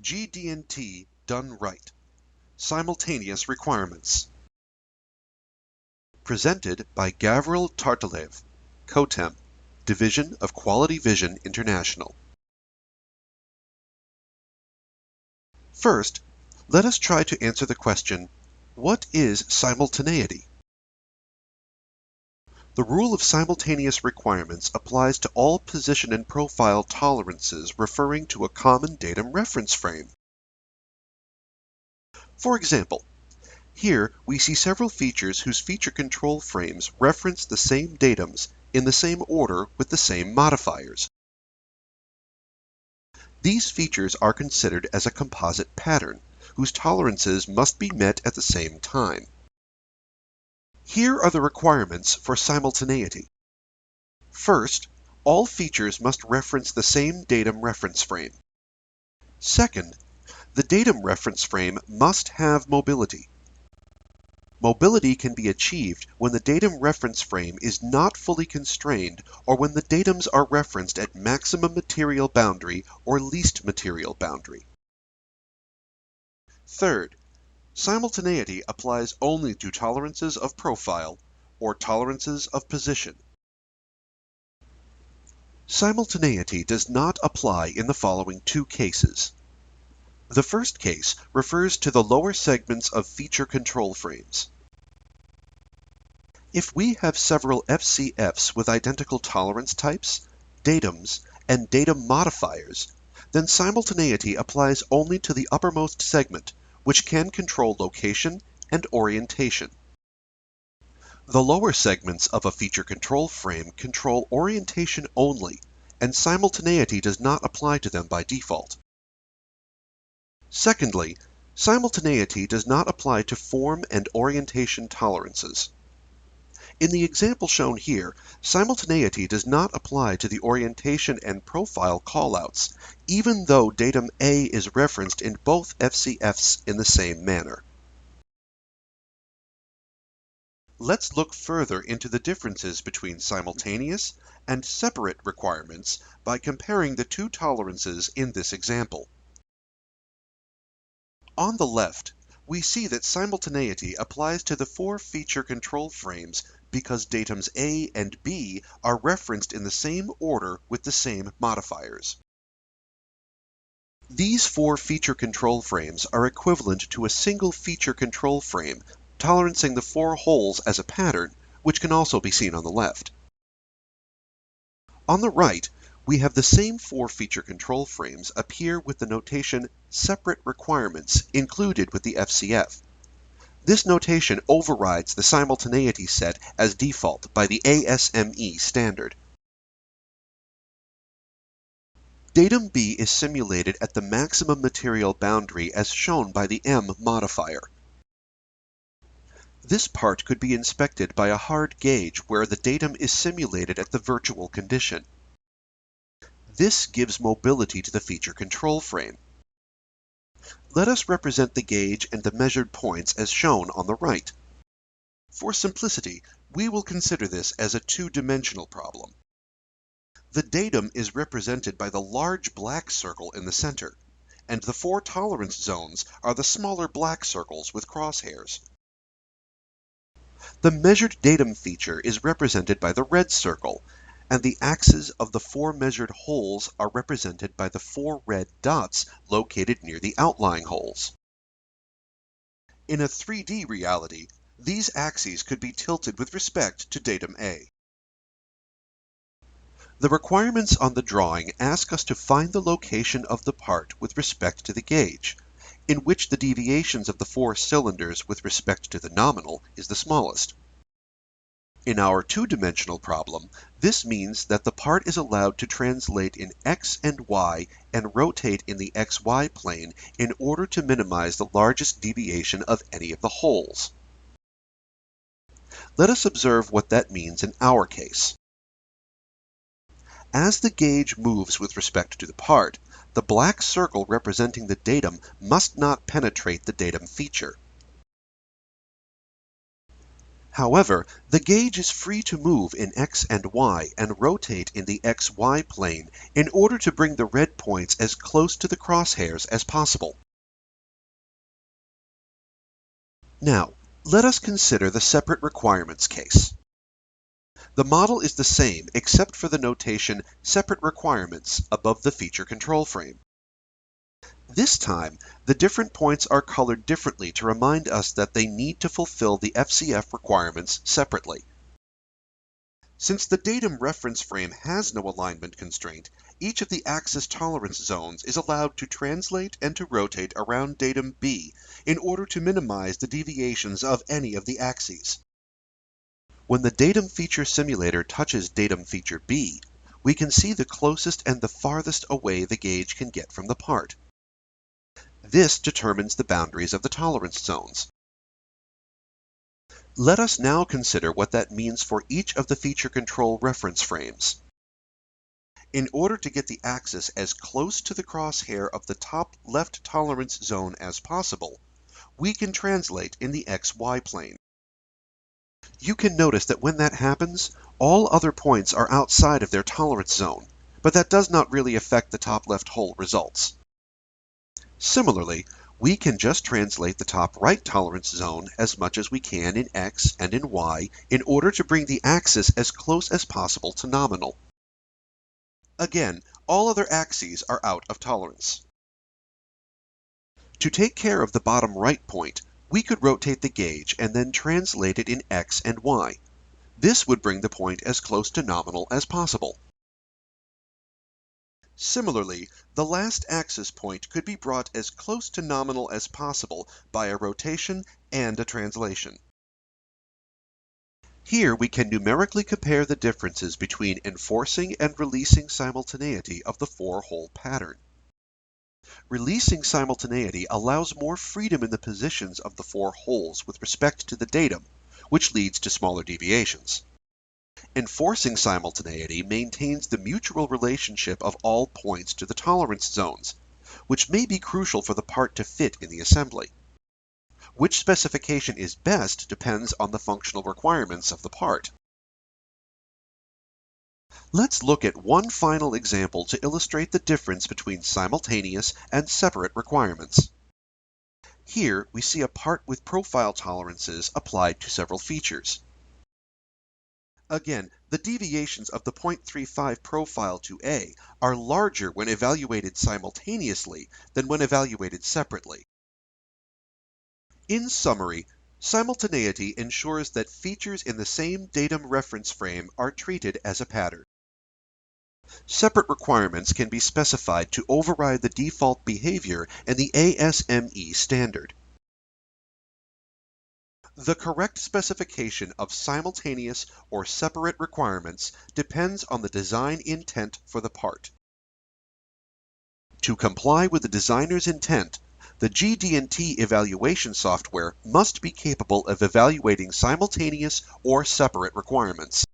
GD&T done right. Simultaneous requirements. Presented by Gavril Tartalev, COTEM, Division of Quality Vision International. First, let us try to answer the question, what is simultaneity? The rule of simultaneous requirements applies to all position and profile tolerances referring to a common datum reference frame. For example, here we see several features whose feature control frames reference the same datums in the same order with the same modifiers. These features are considered as a composite pattern, whose tolerances must be met at the same time. Here are the requirements for simultaneity. First, all features must reference the same datum reference frame. Second, the datum reference frame must have mobility. Mobility can be achieved when the datum reference frame is not fully constrained or when the datums are referenced at maximum material boundary or least material boundary. Third, simultaneity applies only to tolerances of profile or tolerances of position. Simultaneity does not apply in the following two cases. The first case refers to the lower segments of feature control frames. If we have several FCFs with identical tolerance types, datums, and datum modifiers, then simultaneity applies only to the uppermost segment, which can control location and orientation. The lower segments of a feature control frame control orientation only, and simultaneity does not apply to them by default. Secondly, simultaneity does not apply to form and orientation tolerances. In the example shown here, simultaneity does not apply to the orientation and profile callouts, even though datum A is referenced in both FCFs in the same manner. Let's look further into the differences between simultaneous and separate requirements by comparing the two tolerances in this example. On the left, we see that simultaneity applies to the four feature control frames because datums A and B are referenced in the same order with the same modifiers. These four feature control frames are equivalent to a single feature control frame tolerancing the four holes as a pattern, which can also be seen on the left. On the right, we have the same four feature control frames appear with the notation separate requirements included with the FCF. This notation overrides the simultaneity set as default by the ASME standard. Datum B is simulated at the maximum material boundary as shown by the M modifier. This part could be inspected by a hard gauge where the datum is simulated at the virtual condition. This gives mobility to the feature control frame. Let us represent the gauge and the measured points as shown on the right. For simplicity, we will consider this as a two-dimensional problem. The datum is represented by the large black circle in the center, and the four tolerance zones are the smaller black circles with crosshairs. The measured datum feature is represented by the red circle, and the axes of the four measured holes are represented by the four red dots located near the outlying holes. In a 3D reality, these axes could be tilted with respect to datum A. The requirements on the drawing ask us to find the location of the part with respect to the gauge, in which the deviations of the four cylinders with respect to the nominal is the smallest. In our two-dimensional problem, this means that the part is allowed to translate in X and Y and rotate in the XY plane in order to minimize the largest deviation of any of the holes. Let us observe what that means in our case. As the gauge moves with respect to the part, the black circle representing the datum must not penetrate the datum feature. However, the gauge is free to move in X and Y and rotate in the XY plane in order to bring the red points as close to the crosshairs as possible. Now, let us consider the separate requirements case. The model is the same except for the notation separate requirements above the feature control frame. This time, the different points are colored differently to remind us that they need to fulfill the FCF requirements separately. Since the datum reference frame has no alignment constraint, each of the axis tolerance zones is allowed to translate and to rotate around datum B in order to minimize the deviations of any of the axes. When the datum feature simulator touches datum feature B, we can see the closest and the farthest away the gauge can get from the part. This determines the boundaries of the tolerance zones. Let us now consider what that means for each of the feature control reference frames. In order to get the axis as close to the crosshair of the top left tolerance zone as possible, we can translate in the XY plane. You can notice that when that happens, all other points are outside of their tolerance zone, but that does not really affect the top left hole results. Similarly, we can just translate the top right tolerance zone as much as we can in X and in Y in order to bring the axis as close as possible to nominal. Again, all other axes are out of tolerance. To take care of the bottom right point, we could rotate the gauge and then translate it in X and Y. This would bring the point as close to nominal as possible. Similarly, the last axis point could be brought as close to nominal as possible by a rotation and a translation. Here we can numerically compare the differences between enforcing and releasing simultaneity of the four-hole pattern. Releasing simultaneity allows more freedom in the positions of the four holes with respect to the datum, which leads to smaller deviations. Enforcing simultaneity maintains the mutual relationship of all points to the tolerance zones, which may be crucial for the part to fit in the assembly. Which specification is best depends on the functional requirements of the part. Let's look at one final example to illustrate the difference between simultaneous and separate requirements. Here we see a part with profile tolerances applied to several features. Again, the deviations of the 0.35 profile to A are larger when evaluated simultaneously than when evaluated separately. In summary, simultaneity ensures that features in the same datum reference frame are treated as a pattern. Separate requirements can be specified to override the default behavior in the ASME standard. The correct specification of simultaneous or separate requirements depends on the design intent for the part. To comply with the designer's intent, the GD&T evaluation software must be capable of evaluating simultaneous or separate requirements.